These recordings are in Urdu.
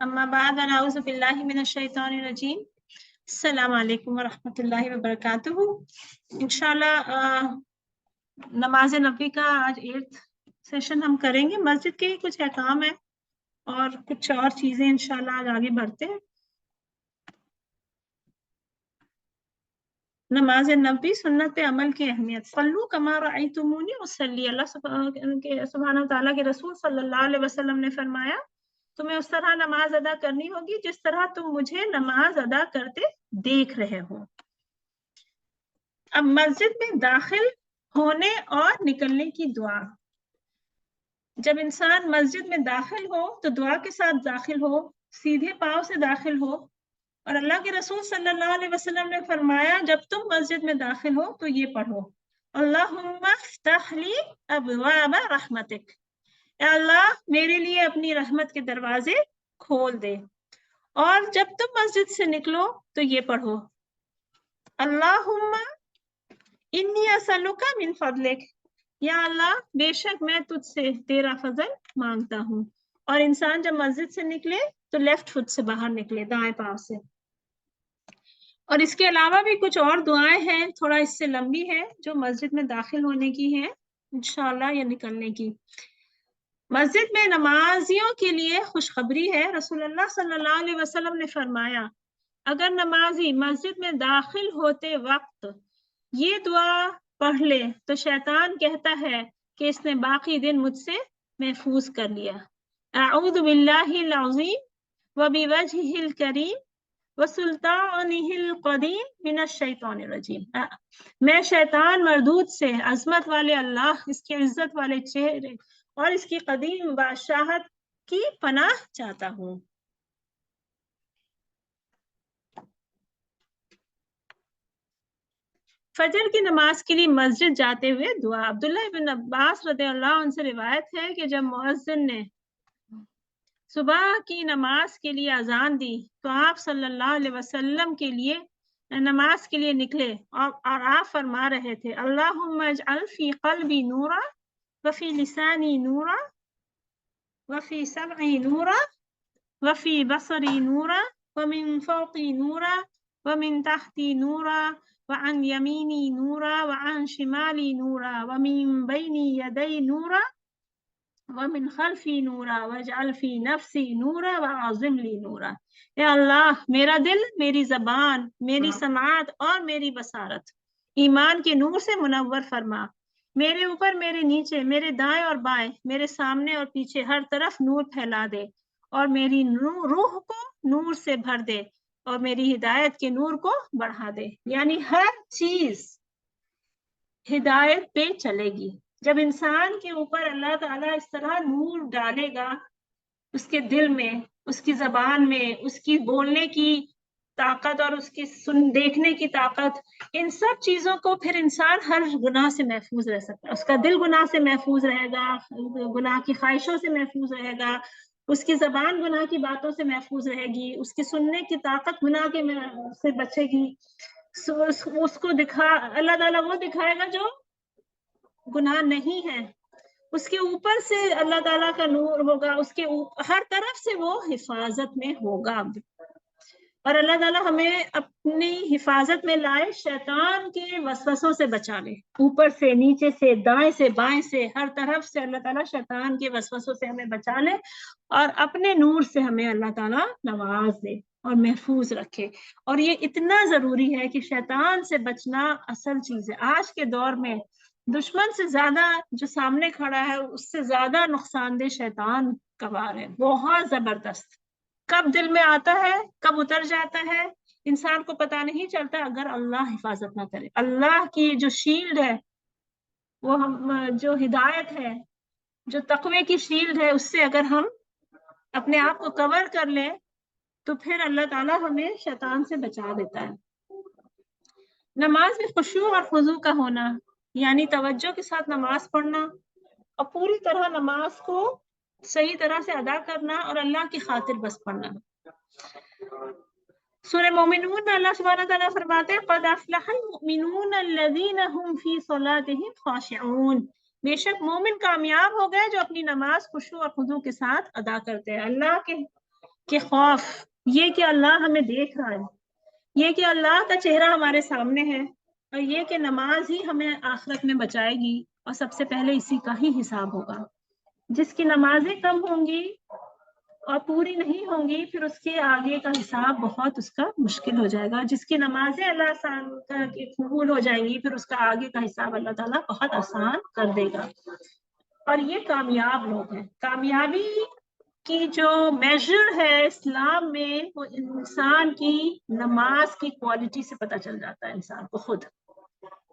اما بعد اعوذ باللہ من الشیطان الرجیم السلام علیکم ورحمۃ اللہ وبرکاتہ۔ انشاءاللہ نماز نبی کا آج 8th سیشن ہم کریں گے۔ مسجد کے ہی کچھ احکام ہیں اور کچھ اور چیزیں انشاءاللہ آج آگے بڑھتے ہیں۔ نماز نبی سنت عمل کی اہمیت۔ صلو کما رأیتمونی اصلی، اللہ سبحانہ تعالیٰ کے رسول صلی اللہ علیہ وسلم نے فرمایا تمہیں اس طرح نماز ادا کرنی ہوگی جس طرح تم مجھے نماز ادا کرتے دیکھ رہے ہو۔ اب مسجد میں داخل ہونے اور نکلنے کی دعا۔ جب انسان مسجد میں داخل ہو تو دعا کے ساتھ داخل ہو، سیدھے پاؤں سے داخل ہو، اور اللہ کے رسول صلی اللہ علیہ وسلم نے فرمایا جب تم مسجد میں داخل ہو تو یہ پڑھو، اللہم افتح لی ابواب رحمتک، اے اللہ میرے لیے اپنی رحمت کے دروازے کھول دے۔ اور جب تم مسجد سے نکلو تو یہ پڑھو، اللہم انی اسألک من فضلک، یا اللہ بے شک میں تجھ سے تیرا فضل مانگتا ہوں۔ اور انسان جب مسجد سے نکلے تو لیفٹ فٹ سے باہر نکلے، دائیں پاؤں سے۔ اور اس کے علاوہ بھی کچھ اور دعائیں ہیں، تھوڑا اس سے لمبی ہے، جو مسجد میں داخل ہونے کی ہیں انشاءاللہ یا نکلنے کی۔ مسجد میں نمازیوں کے لیے خوشخبری ہے۔ رسول اللہ صلی اللہ علیہ وسلم نے فرمایا اگر نمازی مسجد میں داخل ہوتے وقت یہ دعا پڑھ لے تو شیطان کہتا ہے کہ اس نے باقی دن مجھ سے محفوظ کر لیا۔ اعوذ باللہ العظیم وبوجہہ الکریم وسلطانہ القدیم من الشیطان الرجیم، میں شیطان مردود سے عظمت والے اللہ، اس کی عزت والے چہرے اور اس کی قدیم بادشاہت کی پناہ چاہتا ہوں۔ فجر کی نماز کے لیے مسجد جاتے ہوئے دعا۔ عبداللہ بن عباس رضی اللہ عنہ سے روایت ہے کہ جب مؤذن نے صبح کی نماز کے لیے اذان دی تو آپ صلی اللہ علیہ وسلم کے لیے نماز کے لیے نکلے اور آپ فرما رہے تھے اللہم اجعل فی قلبی نورا وفی لسانی نورا وفی سمعی نورا وفی بصری نورا ومن فوقی نورا ومن تحتی نورا وعن یمینی نورا وعن شمالی نورا ومن بینی یدی نورا ومن خلفی نورا واجعل فی نفسی نورا وعظم لی نورا۔ اے اللہ میرا دل، میری زبان، میری سماعت اور میری بصارت ایمان کے نور سے منور فرما، میرے اوپر، میرے نیچے، میرے دائیں اور بائیں، میرے سامنے اور پیچھے ہر طرف نور پھیلا دے، اور میری روح کو نور سے بھر دے، اور میری ہدایت کے نور کو بڑھا دے۔ یعنی ہر چیز ہدایت پہ چلے گی۔ جب انسان کے اوپر اللہ تعالیٰ اس طرح نور ڈالے گا، اس کے دل میں، اس کی زبان میں، اس کی بولنے کی طاقت اور اس کی دیکھنے کی طاقت، ان سب چیزوں کو پھر انسان ہر گناہ سے محفوظ رہ سکتا ہے۔ اس کا دل گناہ سے محفوظ رہے گا، گناہ کی خواہشوں سے محفوظ رہے گا، اس کی زبان گناہ کی باتوں سے محفوظ رہے گی، اس کی سننے کی طاقت گناہ کے سے بچے گی۔ اس کو اللہ تعالیٰ وہ دکھائے گا جو گناہ نہیں ہے، اس کے اوپر سے اللہ تعالیٰ کا نور ہوگا، اس کے ہر طرف سے وہ حفاظت میں ہوگا۔ اور اللہ تعالیٰ ہمیں اپنی حفاظت میں لائے، شیطان کے وسوسوں سے بچا لے، اوپر سے، نیچے سے، دائیں سے، بائیں سے، ہر طرف سے اللہ تعالیٰ شیطان کے وسوسوں سے ہمیں بچا لے، اور اپنے نور سے ہمیں اللہ تعالیٰ نواز دے اور محفوظ رکھے۔ اور یہ اتنا ضروری ہے کہ شیطان سے بچنا اصل چیز ہے۔ آج کے دور میں دشمن سے زیادہ جو سامنے کھڑا ہے، اس سے زیادہ نقصان دہ شیطان کا وار ہے، بہت زبردست۔ کب دل میں آتا ہے، کب اتر جاتا ہے، انسان کو پتہ نہیں چلتا اگر اللہ حفاظت نہ کرے۔ اللہ کی جو شیلڈ ہے، وہ جو ہدایت ہے، جو تقوی کی شیلڈ ہے، اس سے اگر ہم اپنے آپ کو کور کر لیں تو پھر اللہ تعالیٰ ہمیں شیطان سے بچا دیتا ہے۔ نماز میں خشوع اور خضوع کا ہونا، یعنی توجہ کے ساتھ نماز پڑھنا اور پوری طرح نماز کو صحیح طرح سے ادا کرنا اور اللہ کی خاطر بس پڑھنا۔ سورہ مومنون میں اللہ سبحانہ تعالیٰ فرماتے ہیں قد افلح المؤمنون الذین هم فی صلاتهم خاشعون، بے شک مومن کامیاب ہو گئے جو اپنی نماز خشوع اور خضوع کے ساتھ ادا کرتے ہیں۔ اللہ کہ خوف، یہ کہ اللہ ہمیں دیکھ رہا ہے، یہ کہ اللہ کا چہرہ ہمارے سامنے ہے، اور یہ کہ نماز ہی ہمیں آخرت میں بچائے گی، اور سب سے پہلے اسی کا ہی حساب ہوگا۔ جس کی نمازیں کم ہوں گی اور پوری نہیں ہوں گی، پھر اس کے آگے کا حساب بہت اس کا مشکل ہو جائے گا۔ جس کی نمازیں اللہ قبول ہو جائیں گی، پھر اس کا آگے کا حساب اللہ تعالیٰ بہت آسان کر دے گا۔ اور یہ کامیاب لوگ ہیں۔ کامیابی کی جو میجر ہے اسلام میں، وہ انسان کی نماز کی کوالٹی سے پتہ چل جاتا ہے انسان کو خود،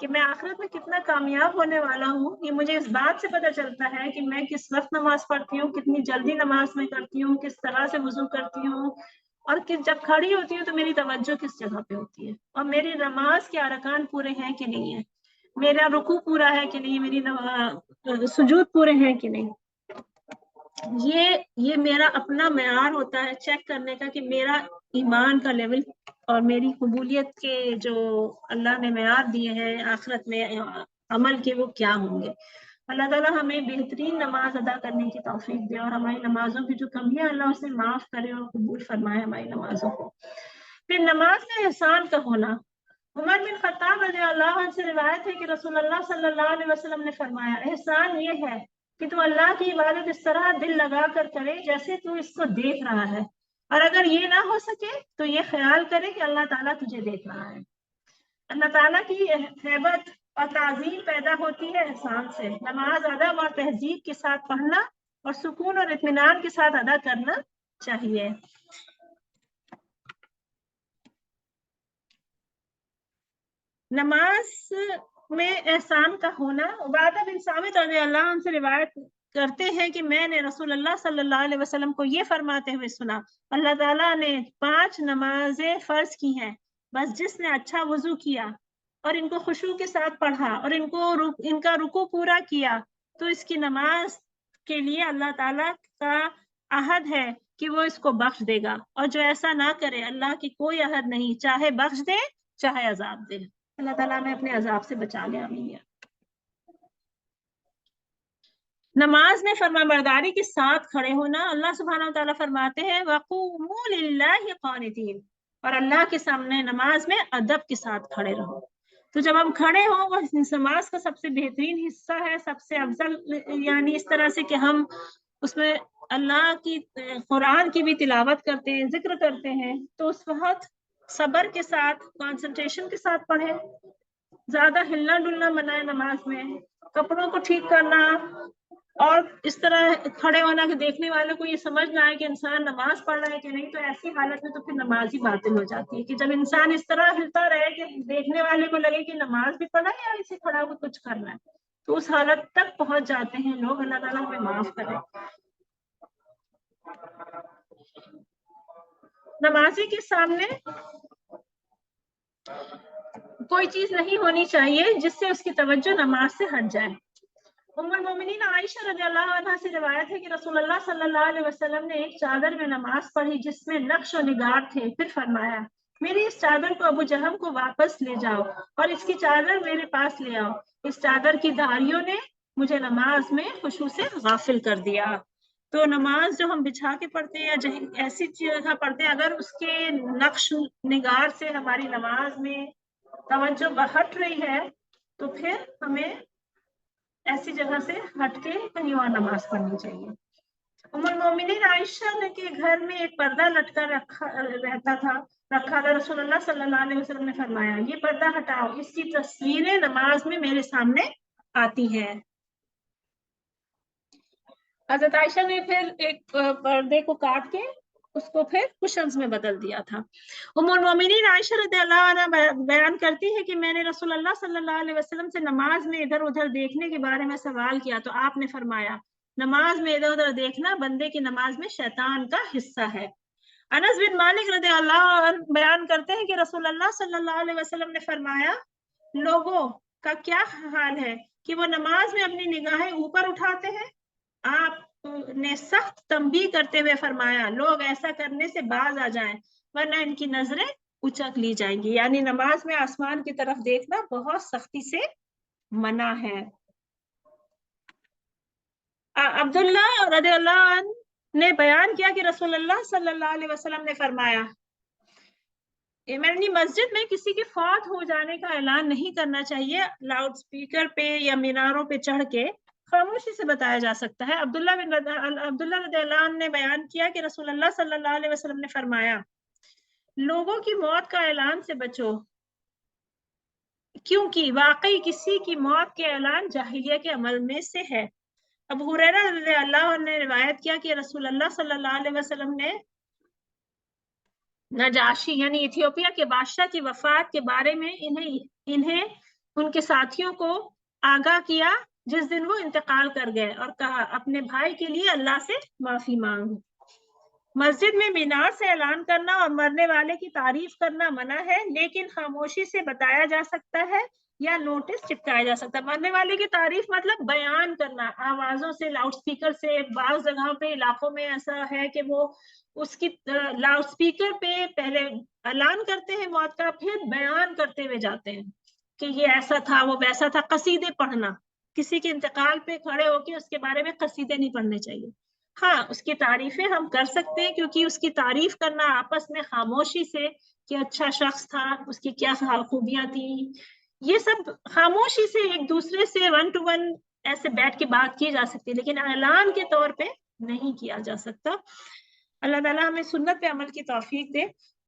کہ میں آخرت میں کتنا کامیاب ہونے والا ہوں۔ یہ مجھے اس بات سے پتہ چلتا ہے کہ میں کس وقت نماز پڑھتی ہوں، کتنی جلدی نماز میں کرتی ہوں، کس طرح سے وضو کرتی ہوں، اور جب کھڑی ہوتی ہوں تو میری توجہ کس جگہ پہ ہوتی ہے، اور میری نماز کے ارکان پورے ہیں کہ نہیں ہے، میرا رکوع پورا ہے کہ نہیں، میری سجود پورے ہیں کہ نہیں۔ یہ میرا اپنا معیار ہوتا ہے چیک کرنے کا کہ میرا ایمان کا لیول اور میری قبولیت کے جو اللہ نے معیار دیے ہیں آخرت میں عمل کے، وہ کیا ہوں گے۔ اللہ تعالیٰ ہمیں بہترین نماز ادا کرنے کی توفیق دے، اور ہماری نمازوں کی جو کمیاں اللہ اسے معاف کرے اور قبول فرمائے ہماری نمازوں کو۔ پھر نماز میں احسان کا ہونا۔ عمر بن خطاب رضی اللہ عنہ سے روایت ہے کہ رسول اللہ صلی اللہ علیہ وسلم نے فرمایا، احسان یہ ہے کہ تو اللہ کی عبادت اس طرح دل لگا کر کرے جیسے تو اس کو دیکھ رہا ہے، اور اگر یہ نہ ہو سکے تو یہ خیال کرے کہ اللہ تعالیٰ تجھے دیکھ رہا ہے۔ اللہ تعالیٰ کی ہیبت اور تعظیم پیدا ہوتی ہے احسان سے۔ نماز ادب اور تہذیب کے ساتھ پڑھنا اور سکون اور اطمینان کے ساتھ ادا کرنا چاہیے۔ نماز میں احسان کا ہونا۔ عبادہ بن صامت رضی اللہ عنہ سے روایت کرتے ہیں کہ میں نے رسول اللہ صلی اللہ علیہ وسلم کو یہ فرماتے ہوئے سنا، اللہ تعالیٰ نے 5 نمازیں فرض کی ہیں، بس جس نے اچھا وضو کیا اور ان کو خشوع کے ساتھ پڑھا اور ان کا رکوع پورا کیا تو اس کی نماز کے لیے اللہ تعالیٰ کا عہد ہے کہ وہ اس کو بخش دے گا، اور جو ایسا نہ کرے اللہ کی کوئی عہد نہیں، چاہے بخش دے چاہے عذاب دے۔ اللہ تعالیٰ ہمیں اپنے عذاب سے بچا لے، آمین۔ نماز میں فرمانبرداری کے ساتھ کھڑے ہونا۔ اللہ سبحانہ وتعالیٰ فرماتے ہیں وَقُومُوا لِلَّهِ قَانِتِينَ، اور اللہ کے سامنے نماز میں ادب کے ساتھ کھڑے رہو۔ تو جب ہم کھڑے ہوں، وہ نماز کا سب سے بہترین حصہ ہے، سب سے افضل، یعنی اس طرح سے کہ ہم اس میں اللہ کی قرآن کی بھی تلاوت کرتے ہیں، ذکر کرتے ہیں، تو اس وقت صبر کے ساتھ، کانسنٹریشن کے ساتھ پڑھیں، زیادہ ہلنا ڈلنا منع ہے نماز میں، کپڑوں کو ٹھیک کرنا اور اس طرح کھڑے ہونا کہ دیکھنے والوں کو یہ سمجھ نہ آئے کہ انسان نماز پڑھ رہا ہے کہ نہیں، تو ایسی حالت میں تو پھر نماز ہی باطل ہو جاتی ہے۔ کہ جب انسان اس طرح ہلتا رہے کہ دیکھنے والے کو لگے کہ نماز بھی پڑھا ہے یا اسے کھڑا ہو کچھ کرنا ہے، تو اس حالت تک پہنچ جاتے ہیں لوگ۔ اللہ تعالیٰ ہمیں معاف کرے۔ نمازی کے سامنے کوئی چیز نہیں ہونی چاہیے جس سے اس کی توجہ نماز سے ہٹ جائے۔ ام المومنین عائشہ رضی اللہ عنہا سے روایت ہے کہ رسول اللہ صلی اللہ علیہ وسلم نے ایک چادر میں نماز پڑھی جس میں نقش و نگار تھے، پھر فرمایا میری اس چادر کو ابو جہم کو واپس لے جاؤ اور اس کی چادر میرے پاس لے آؤ، اس چادر کی دھاریوں نے مجھے نماز میں خشوع سے غافل کر دیا۔ تو نماز جو ہم بچھا کے پڑھتے ہیں یا ایسی جگہ پڑھتے ہیں، اگر اس کے نقش نگار سے ہماری نماز میں توجہ ہٹ رہی ہے تو پھر ہمیں ایسی جگہ سے ہٹ کے کہیں اور نماز پڑھنی چاہیے۔ ام المومنین عائشہ کے گھر میں ایک پردہ لٹکا رکھا تھا۔ رسول اللہ صلی اللہ علیہ وسلم نے فرمایا یہ پردہ ہٹاؤ، اس کی تصویریں نماز میں میرے سامنے آتی ہیں۔ حضرت عائشہ نے پھر ایک پردے کو کاٹ کے اس کو پھر کشنز میں بدل دیا تھا۔ ام المومنین عائشہ رضی اللہ عنہ بیان کرتی ہے کہ میں نے رسول اللہ صلی اللہ علیہ وسلم سے نماز میں ادھر ادھر دیکھنے کے بارے میں سوال کیا تو آپ نے فرمایا نماز میں ادھر ادھر دیکھنا بندے کی نماز میں شیطان کا حصہ ہے۔ انس بن مالک رضی اللہ عنہ بیان کرتے ہیں کہ رسول اللہ صلی اللہ علیہ وسلم نے فرمایا لوگوں کا کیا حال ہے کہ وہ نماز میں اپنی نگاہیں اوپر اٹھاتے ہیں؟ آپ نے سخت تنبیہ کرتے ہوئے فرمایا لوگ ایسا کرنے سے باز آ جائیں ورنہ ان کی نظریں اچک لی جائیں گی، یعنی نماز میں آسمان کی طرف دیکھنا بہت سختی سے منع ہے۔ عبداللہ رضی اللہ عنہ نے بیان کیا کہ رسول اللہ صلی اللہ علیہ وسلم نے فرمایا، یعنی مسجد میں کسی کے فوت ہو جانے کا اعلان نہیں کرنا چاہیے لاؤڈ سپیکر پہ یا میناروں پہ چڑھ کے، خاموشی سے بتایا جا سکتا ہے۔ عبداللہ رضی اللہ عنہ نے بیان کیا کہ رسول اللہ صلی اللہ علیہ وسلم نے فرمایا، لوگوں کی موت کا اعلان سے بچو، کیونکہ واقعی کسی کی موت کے اعلان جاہلیہ کے عمل میں سے ہے۔ ابو ہریرہ رضی اللہ عنہ نے روایت کیا کہ رسول اللہ صلی اللہ علیہ وسلم نے نجاشی یعنی ایتھیوپیا کے بادشاہ کی وفات کے بارے میں انہیں ان کے ساتھیوں کو آگاہ کیا جس دن وہ انتقال کر گئے، اور کہا اپنے بھائی کے لیے اللہ سے معافی مانگو۔ مسجد میں مینار سے اعلان کرنا اور مرنے والے کی تعریف کرنا منع ہے، لیکن خاموشی سے بتایا جا سکتا ہے یا نوٹس چپکایا جا سکتا ہے۔ مرنے والے کی تعریف مطلب بیان کرنا آوازوں سے، لاؤڈ سپیکر سے۔ بعض جگہوں پہ علاقوں میں ایسا ہے کہ وہ اس کی لاؤڈ سپیکر پہ پہلے اعلان کرتے ہیں موت کا، پھر بیان کرتے ہوئے جاتے ہیں کہ یہ ایسا تھا وہ ویسا تھا۔ قصیدے پڑھنا، کسی کے انتقال پہ کھڑے ہو کے اس کے بارے میں قصیدے نہیں پڑھنے چاہیے۔ ہاں اس کی تعریفیں ہم کر سکتے ہیں، کیونکہ اس کی تعریف کرنا آپس میں خاموشی سے کہ اچھا شخص تھا، اس کی کیا خوبیاں تھیں، یہ سب خاموشی سے ایک دوسرے سے 1 to 1 ایسے بیٹھ کے بات کی جا سکتی ہے، لیکن اعلان کے طور پہ نہیں کیا جا سکتا۔ اللہ تعالیٰ ہمیں سنت پہ عمل کی توفیق دے۔